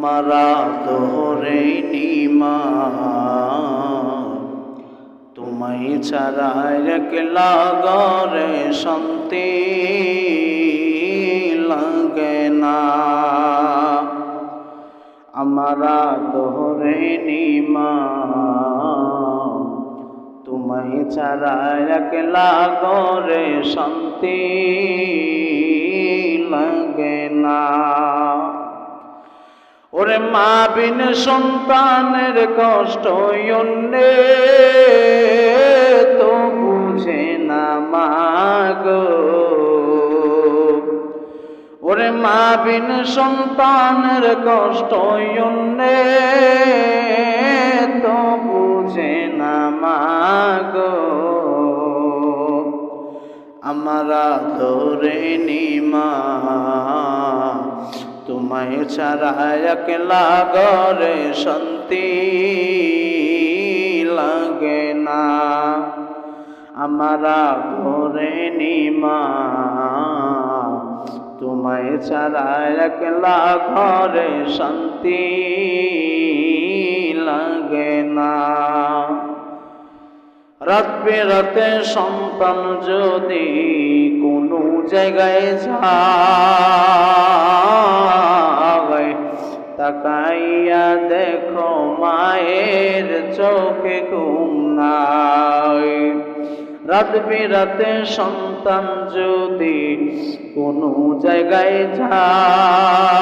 মারা তোরে নিমা তোমায় ছাড়া একলা ঘরে শান্তি লাগে না। আমারা তোরে নিমা তোমায় ছাড়া একলা ঘরে শান্তি লাগে না। ওরে মা বিন সন্তানের কষ্ট অন্যে তো বুঝে না মা গো। ওরে মা বিন সন্তানের কষ্ট অন্যে তো বুঝে না মা গো। আমারা তোরে নিমা তোমায় ছাড়া একলা ঘরে শান্তি লাগে না। আমারা তোরে নিমা তোমায় ছাড়া একলা ঘরে শান্তি লাগে না। রাত বেরাতে সন্তান যদি কোনো জায়গায় যায় তাকাইয়া দেখো মায়ের চোখে ঘুম নাই। রাত বেরাতে সন্তান যদি কোনো জায়গায় যায়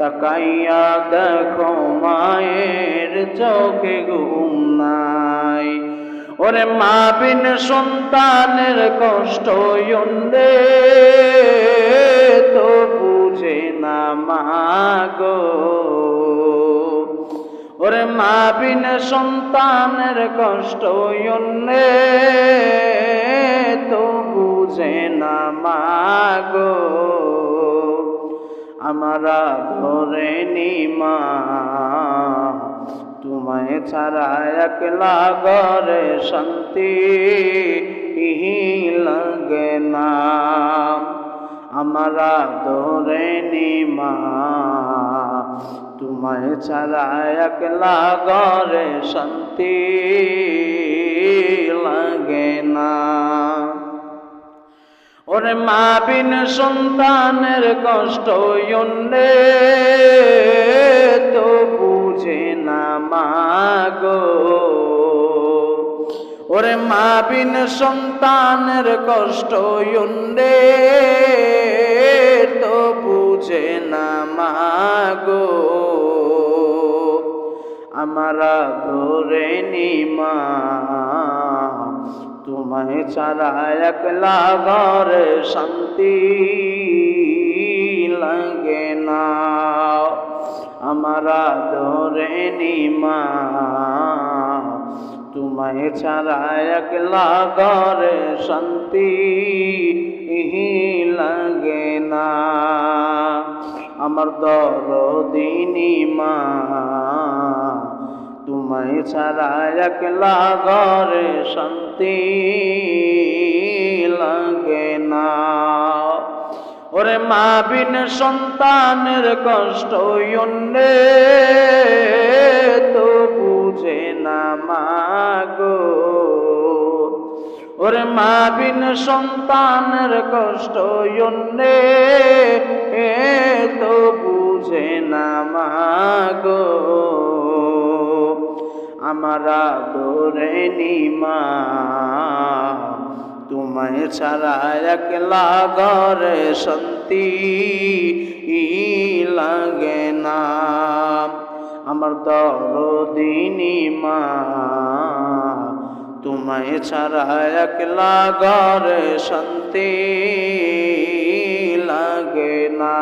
তাকাইয়া দেখো মায়ের চোখে ঘুম নাই। ওরে মা বিন সন্তানের কষ্ট অন্যে তো বুঝে না মা গো। ওরে মা বিন সন্তানের কষ্ট অন্যে তো বুঝে না মা গো। আমারা ধরে নিমা তোমায় ছাড়া একলা ঘরে শান্তি লাগে না। আমারা ধরে নিমা তোমায় ছাড়া একলা ঘরে শান্তি লাগে না। ওরে মা বিন সন্তানের কষ্ট অন্যে তো বুঝে না মা গো। ওরে মা বিন সন্তানের কষ্ট অন্যে তো বুঝে না মা গো। আমারা ধরে নিমা তোমায় ছাড়া একলা ঘরে শান্তি লাগে না। আমারা ধরে নিমা তোমায় ছাড়া একলা ঘরে শান্তি লাগে না। আমার দরদিনী মা তোমায় ছাড়া একলা ঘরে শান্তি লাগে না। ওরে মা বিন সন্তানের কষ্ট অন্যে তো বুঝে না মা গো। ওরে মা বিন সন্তানের কষ্ট অন্যে তো বুঝে না মা গো। আমারা ধরে নিমা তোমায় ছাড়া একলা ঘরে শান্তি লাগে না। আমার দরদিনী মা তোমায় ছাড়া একলা ঘরে শান্তি লাগে না।